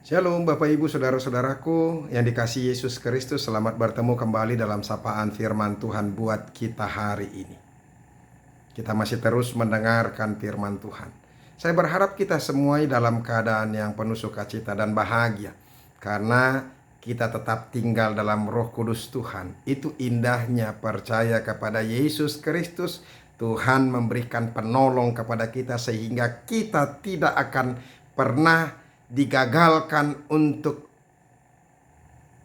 Shalom Bapak Ibu Saudara-saudaraku yang dikasihi Yesus Kristus. Selamat bertemu kembali dalam sapaan firman Tuhan buat kita hari ini. Kita masih terus mendengarkan firman Tuhan. Saya berharap kita semua dalam keadaan yang penuh sukacita dan bahagia, karena kita tetap tinggal dalam Roh Kudus Tuhan. Itu indahnya percaya kepada Yesus Kristus. Tuhan memberikan penolong kepada kita sehingga kita tidak akan pernah digagalkan untuk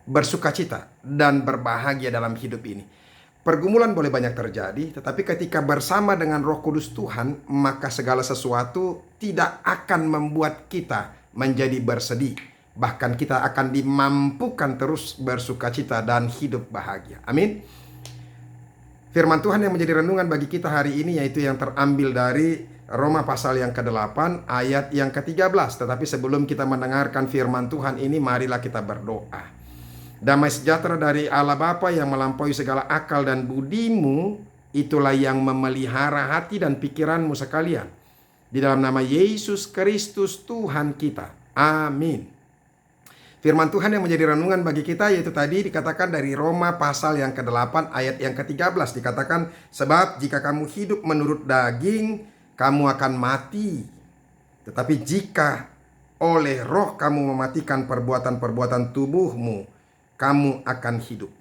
bersukacita dan berbahagia dalam hidup ini. Pergumulan boleh banyak terjadi, tetapi ketika bersama dengan Roh Kudus Tuhan, maka segala sesuatu tidak akan membuat kita menjadi bersedih. Bahkan kita akan dimampukan terus bersukacita dan hidup bahagia. Amin. Firman Tuhan yang menjadi renungan bagi kita hari ini yaitu yang terambil dari Roma pasal yang ke-8 ayat yang ke-13. Tetapi sebelum kita mendengarkan firman Tuhan ini, marilah kita berdoa. Damai sejahtera dari Allah Bapa yang melampaui segala akal dan budimu, itulah yang memelihara hati dan pikiranmu sekalian. Di dalam nama Yesus Kristus Tuhan kita. Amin. Firman Tuhan yang menjadi renungan bagi kita yaitu tadi dikatakan dari Roma pasal yang ke-8 ayat yang ke-13. Dikatakan, sebab jika kamu hidup menurut daging, kamu akan mati. Tetapi jika oleh Roh kamu mematikan perbuatan-perbuatan tubuhmu, kamu akan hidup.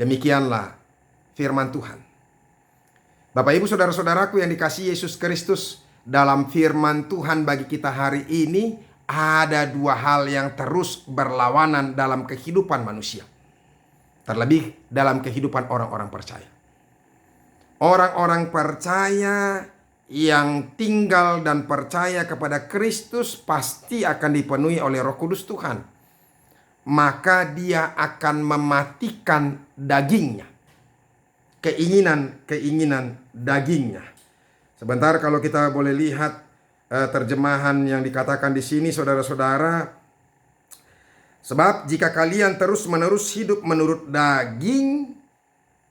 Demikianlah firman Tuhan. Bapak Ibu Saudara-saudaraku yang dikasihi Yesus Kristus, dalam firman Tuhan bagi kita hari ini ada dua hal yang terus berlawanan dalam kehidupan manusia. Terlebih dalam kehidupan orang-orang percaya. Orang-orang percaya yang tinggal dan percaya kepada Kristus pasti akan dipenuhi oleh Roh Kudus Tuhan. Maka dia akan mematikan dagingnya. Keinginan dagingnya. Sebentar kalau kita boleh lihat terjemahan yang dikatakan di sini, saudara-saudara. Sebab jika kalian terus-menerus hidup menurut daging,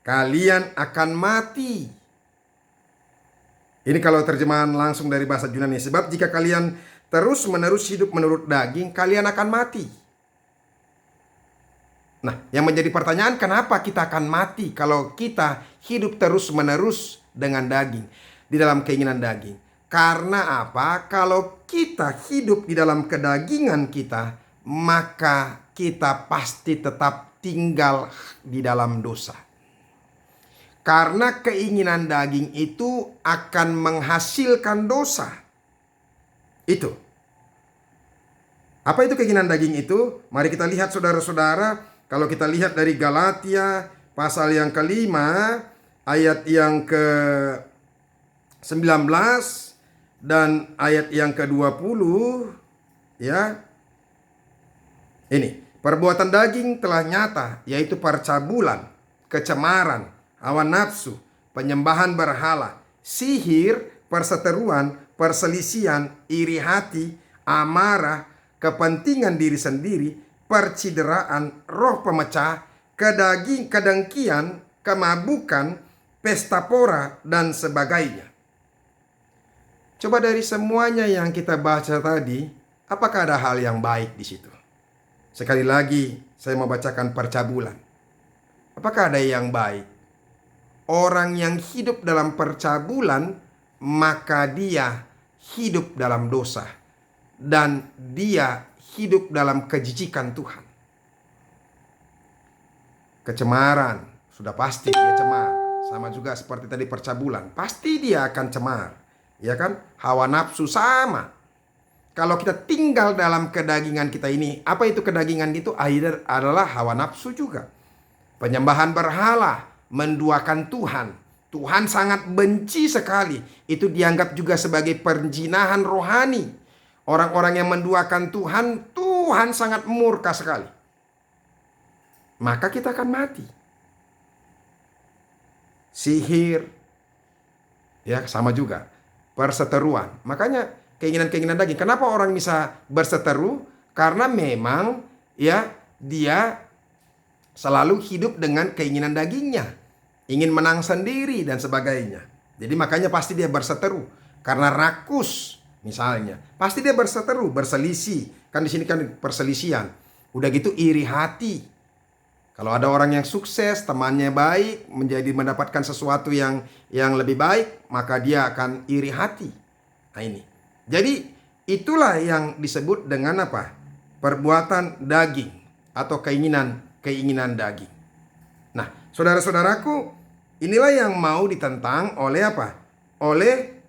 kalian akan mati. Ini kalau terjemahan langsung dari bahasa Yunani. Sebab jika kalian terus-menerus hidup menurut daging, kalian akan mati. Nah, yang menjadi pertanyaan, kenapa kita akan mati kalau kita hidup terus-menerus dengan daging, di dalam keinginan daging? Karena apa? Kalau kita hidup di dalam kedagingan kita, maka kita pasti tetap tinggal di dalam dosa. Karena keinginan daging itu akan menghasilkan dosa. Itu. Apa itu keinginan daging itu? Mari kita lihat saudara-saudara. Kalau kita lihat dari Galatia pasal yang ke-5 ayat yang ke-19 dan ayat yang ke-20, ya. Ini, perbuatan daging telah nyata, yaitu percabulan, kecemaran, hawa nafsu, penyembahan berhala, sihir, perseteruan, perselisihan, iri hati, amarah, kepentingan diri sendiri, percideraan, roh pemecah, kedengkian, kemabukan, pesta pora, dan sebagainya. Coba dari semuanya yang kita baca tadi, apakah ada hal yang baik di situ? Sekali lagi, saya mau bacakan percabulan. Apakah ada yang baik? Orang yang hidup dalam percabulan, maka dia hidup dalam dosa. Dan dia hidup dalam kejijikan Tuhan. Kecemaran, sudah pasti dia cemar. Sama juga seperti tadi percabulan, pasti dia akan cemar. Ya kan? Hawa nafsu sama. Kalau kita tinggal dalam kedagingan kita ini, apa itu kedagingan itu? Adalah hawa nafsu juga. Penyembahan berhala, menduakan Tuhan. Tuhan sangat benci sekali. Itu dianggap juga sebagai perzinahan rohani. Orang-orang yang menduakan Tuhan, Tuhan sangat murka sekali. Maka kita akan mati. Sihir, ya sama juga. Perseteruan. Makanya keinginan-keinginan daging. Kenapa orang bisa berseteru? Karena memang ya dia selalu hidup dengan keinginan dagingnya. Ingin menang sendiri dan sebagainya. Jadi makanya pasti dia berseteru. Karena rakus misalnya. Pasti dia berseteru, berselisih. Kan di sini kan perselisihan. Udah gitu iri hati. Kalau ada orang yang sukses, temannya baik, mendapatkan sesuatu yang lebih baik, maka dia akan iri hati. Nah ini. Jadi itulah yang disebut dengan apa? Perbuatan daging atau keinginan daging. Nah, saudara-saudaraku, inilah yang mau ditentang oleh apa? Oleh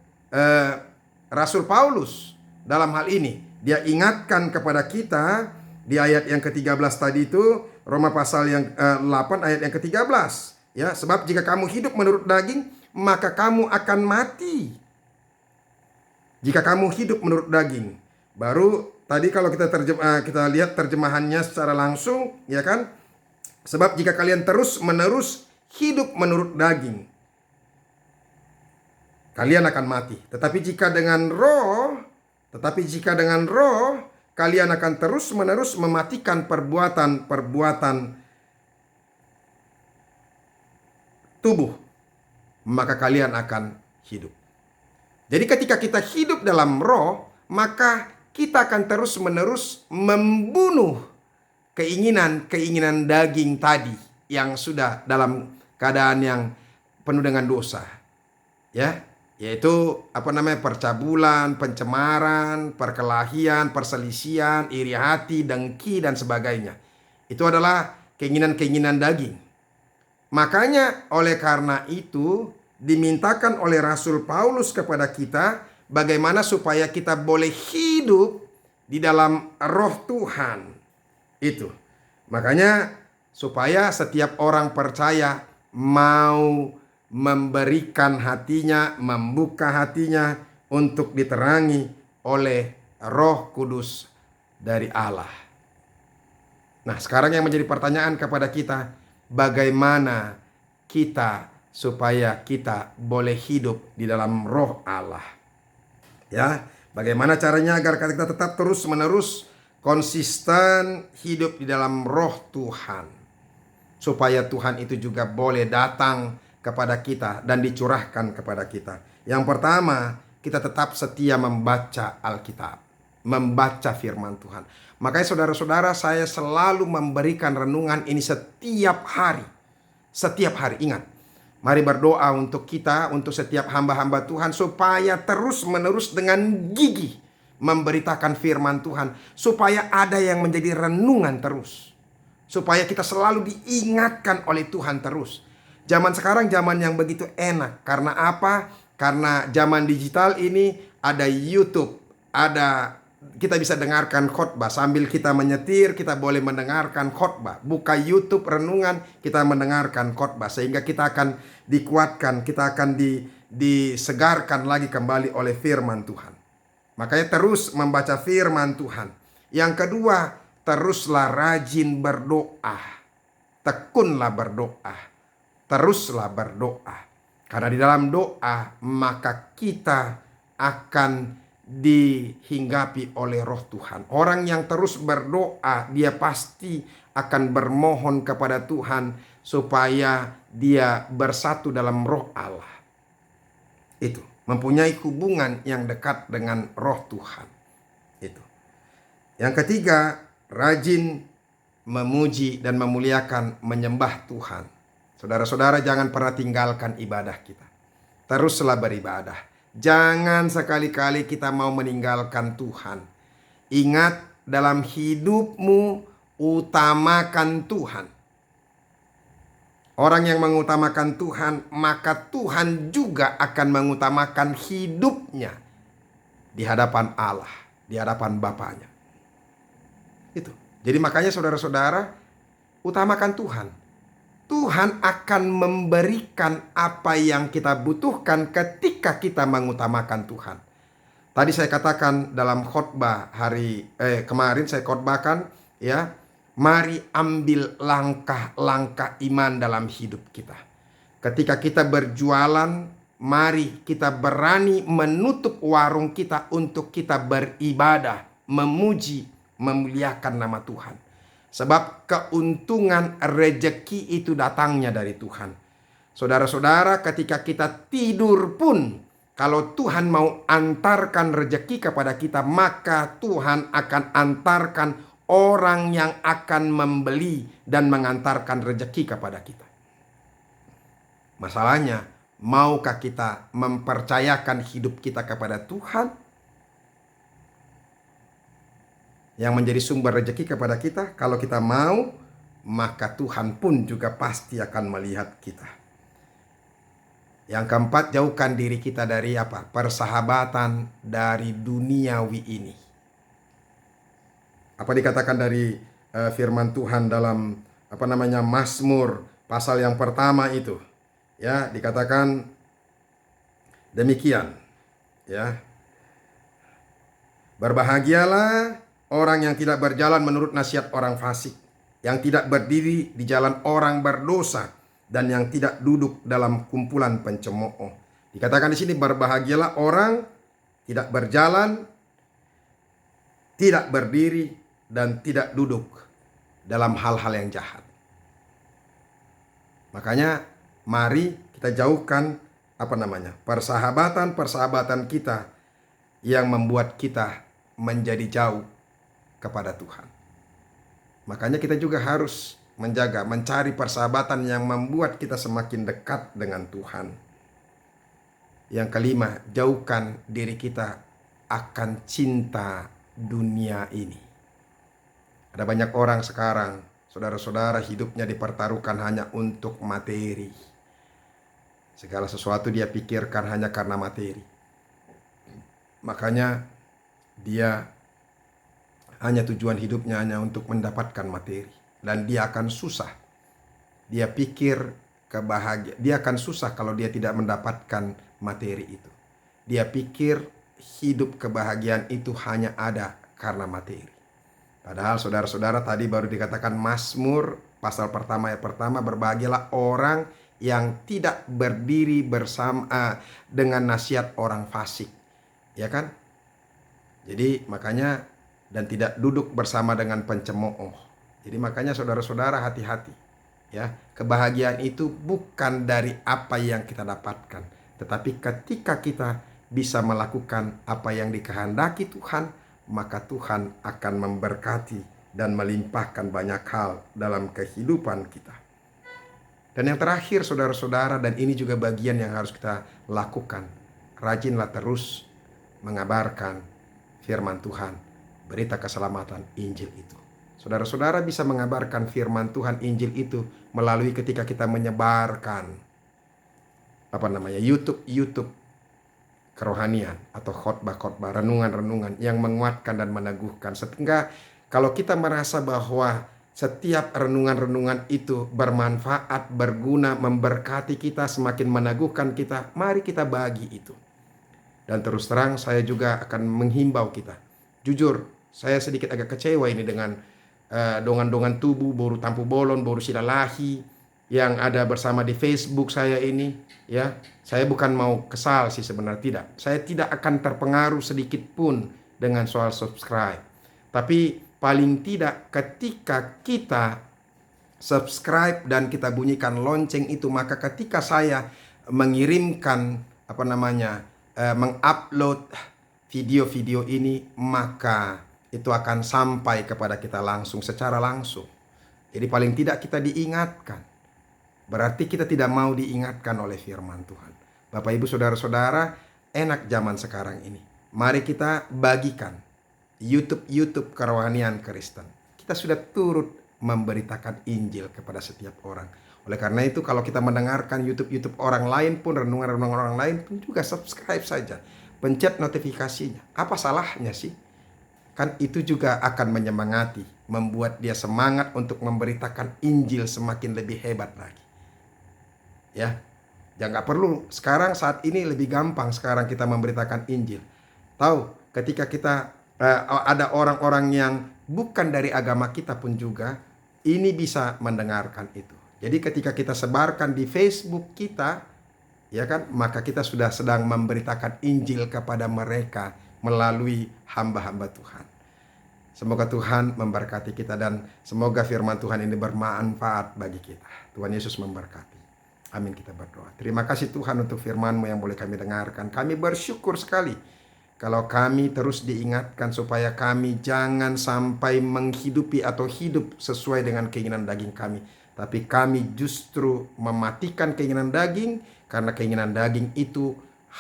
Rasul Paulus dalam hal ini. Dia ingatkan kepada kita di ayat yang ke-13 tadi itu, Roma pasal yang 8 ayat yang ke-13. Ya, sebab jika kamu hidup menurut daging, maka kamu akan mati. Jika kamu hidup menurut daging. Baru tadi kalau kita lihat terjemahannya secara langsung, ya kan? Sebab jika kalian terus-menerus hidup menurut daging, kalian akan mati. Tetapi jika dengan roh, kalian akan terus-menerus mematikan perbuatan tubuh, maka kalian akan hidup. Jadi ketika kita hidup dalam roh, maka kita akan terus-menerus membunuh keinginan daging tadi yang sudah dalam keadaan yang penuh dengan dosa. Ya, yaitu percabulan, pencemaran, perkelahian, perselisihan, iri hati, dengki dan sebagainya. Itu adalah keinginan daging. Makanya oleh karena itu dimintakan oleh Rasul Paulus kepada kita bagaimana supaya kita boleh hidup di dalam roh Tuhan. Itu. Makanya supaya setiap orang percaya mau memberikan hatinya, membuka hatinya untuk diterangi oleh Roh Kudus dari Allah. Nah, sekarang yang menjadi pertanyaan kepada kita, bagaimana kita supaya kita boleh hidup di dalam roh Allah. Ya, bagaimana caranya agar kita tetap terus-menerus konsisten hidup di dalam roh Tuhan. Supaya Tuhan itu juga boleh datang kepada kita dan dicurahkan kepada kita. Yang pertama, kita tetap setia membaca Alkitab, membaca firman Tuhan. Makanya saudara-saudara, saya selalu memberikan renungan ini setiap hari. Setiap hari, ingat. Mari berdoa untuk kita, untuk setiap hamba-hamba Tuhan, supaya terus-menerus dengan gigih memberitakan firman Tuhan, supaya ada yang menjadi renungan terus, supaya kita selalu diingatkan oleh Tuhan terus. Zaman sekarang zaman yang begitu enak. Karena apa? Karena zaman digital ini ada YouTube, kita bisa dengarkan khotbah sambil kita menyetir, kita boleh mendengarkan khotbah. Buka YouTube renungan, kita mendengarkan khotbah, sehingga kita akan dikuatkan, kita akan disegarkan lagi kembali oleh firman Tuhan. Makanya terus membaca firman Tuhan. Yang kedua, teruslah rajin berdoa. Tekunlah berdoa. Teruslah berdoa. Karena di dalam doa maka kita akan dihinggapi oleh roh Tuhan. Orang yang terus berdoa, dia pasti akan bermohon kepada Tuhan supaya dia bersatu dalam roh Allah. Itu, mempunyai hubungan yang dekat dengan roh Tuhan. Itu. Yang ketiga, rajin memuji dan memuliakan, menyembah Tuhan. Saudara-saudara, jangan pernah tinggalkan ibadah kita. Teruslah beribadah. Jangan sekali-kali kita mau meninggalkan Tuhan. Ingat, dalam hidupmu utamakan Tuhan. Orang yang mengutamakan Tuhan, maka Tuhan juga akan mengutamakan hidupnya di hadapan Allah, di hadapan Bapaknya. Itu. Jadi makanya saudara-saudara, utamakan Tuhan. Tuhan akan memberikan apa yang kita butuhkan ketika kita mengutamakan Tuhan. Tadi saya katakan dalam khotbah kemarin saya khotbahkan, ya, mari ambil langkah-langkah iman dalam hidup kita. Ketika kita berjualan, mari kita berani menutup warung kita untuk kita beribadah, memuji, memuliakan nama Tuhan. Sebab keuntungan rejeki itu datangnya dari Tuhan. Saudara-saudara, ketika kita tidur pun, Kalau Tuhan mau antarkan rezeki kepada kita, maka Tuhan akan antarkan orang yang akan membeli dan mengantarkan rezeki kepada kita. Masalahnya, maukah kita mempercayakan hidup kita kepada Tuhan yang menjadi sumber rezeki kepada kita? Kalau kita mau, maka Tuhan pun juga pasti akan melihat kita. Yang keempat, jauhkan diri kita dari apa? Persahabatan dari duniawi ini. Apa dikatakan dari firman Tuhan dalam Mazmur pasal yang pertama itu? Ya, dikatakan demikian, ya. Berbahagialah orang yang tidak berjalan menurut nasihat orang fasik, yang tidak berdiri di jalan orang berdosa, dan yang tidak duduk dalam kumpulan pencemooh. Dikatakan di sini, berbahagialah orang tidak berjalan, tidak berdiri, dan tidak duduk dalam hal-hal yang jahat. Makanya mari kita jauhkan persahabatan kita yang membuat kita menjadi jauh kepada Tuhan. Makanya kita juga harus mencari persahabatan yang membuat kita semakin dekat dengan Tuhan. Yang kelima, jauhkan diri kita akan cinta dunia ini. Ada banyak orang sekarang, saudara-saudara, hidupnya dipertaruhkan hanya untuk materi. Segala sesuatu dia pikirkan hanya karena materi. Makanya dia hanya tujuan hidupnya hanya untuk mendapatkan materi. Dan dia akan susah. Dia pikir dia akan susah kalau dia tidak mendapatkan materi itu. Dia pikir hidup kebahagiaan itu hanya ada karena materi. Padahal saudara-saudara, tadi baru dikatakan Mazmur pasal pertama ayat pertama, berbahagialah orang yang tidak berdiri bersama dengan nasihat orang fasik. Ya kan? Jadi makanya, dan tidak duduk bersama dengan pencemooh. Jadi makanya saudara-saudara, hati-hati, ya. Kebahagiaan itu bukan dari apa yang kita dapatkan, tetapi ketika kita bisa melakukan apa yang dikehendaki Tuhan, maka Tuhan akan memberkati dan melimpahkan banyak hal dalam kehidupan kita. Dan yang terakhir, saudara-saudara, dan ini juga bagian yang harus kita lakukan, rajinlah terus mengabarkan firman Tuhan, berita keselamatan Injil itu. Saudara-saudara bisa mengabarkan firman Tuhan Injil itu melalui ketika kita menyebarkan YouTube kerohanian atau khotbah-khotbah, renungan-renungan yang menguatkan dan meneguhkan. Sehingga kalau kita merasa bahwa setiap renungan-renungan itu bermanfaat, berguna, memberkati kita, semakin meneguhkan kita, mari kita bagi itu. Dan terus terang saya juga akan menghimbau kita. Jujur, saya sedikit agak kecewa ini dengan dongan-dongan tubuh, boru tampu bolon, boru silalahi yang ada bersama di Facebook saya ini, ya. Saya bukan mau kesal sih sebenarnya, tidak. Saya tidak akan terpengaruh sedikit pun dengan soal subscribe. Tapi paling tidak ketika kita subscribe dan kita bunyikan lonceng itu, maka ketika saya mengirimkan mengupload video-video ini, maka itu akan sampai kepada kita secara langsung. Jadi paling tidak kita diingatkan. Berarti kita tidak mau diingatkan oleh firman Tuhan. Bapak Ibu saudara-saudara, enak zaman sekarang ini. Mari kita bagikan YouTube kerohanian Kristen. Kita sudah turut memberitakan Injil kepada setiap orang. Oleh karena itu, kalau kita mendengarkan YouTube orang lain pun, renungan-renungan orang lain pun, juga subscribe saja. Pencet notifikasinya. Apa salahnya sih? Kan itu juga akan menyemangati, membuat dia semangat untuk memberitakan Injil semakin lebih hebat lagi. Ya, nggak perlu. Sekarang saat ini lebih gampang sekarang kita memberitakan Injil. Tahu, ketika kita ada orang-orang yang bukan dari agama kita pun juga, ini bisa mendengarkan itu. Jadi ketika kita sebarkan di Facebook kita, ya kan, maka kita sudah sedang memberitakan Injil kepada mereka melalui hamba-hamba Tuhan. Semoga Tuhan memberkati kita dan semoga firman Tuhan ini bermanfaat bagi kita. Tuhan Yesus memberkati. Amin, kita berdoa. Terima kasih Tuhan untuk firman-Mu yang boleh kami dengarkan. Kami bersyukur sekali kalau kami terus diingatkan supaya kami jangan sampai menghidupi atau hidup sesuai dengan keinginan daging kami. Tapi kami justru mematikan keinginan daging, karena keinginan daging itu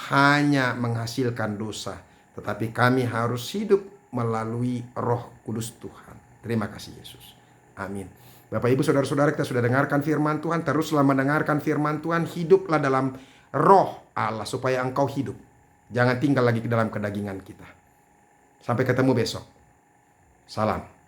hanya menghasilkan dosa. Tetapi kami harus hidup melalui Roh Kudus Tuhan. Terima kasih Yesus. Amin. Bapak Ibu Saudara-saudara, kita sudah dengarkan firman Tuhan. Teruslah mendengarkan firman Tuhan. Hiduplah dalam Roh Allah supaya engkau hidup. Jangan tinggal lagi dalam kedagingan kita. Sampai ketemu besok. Salam.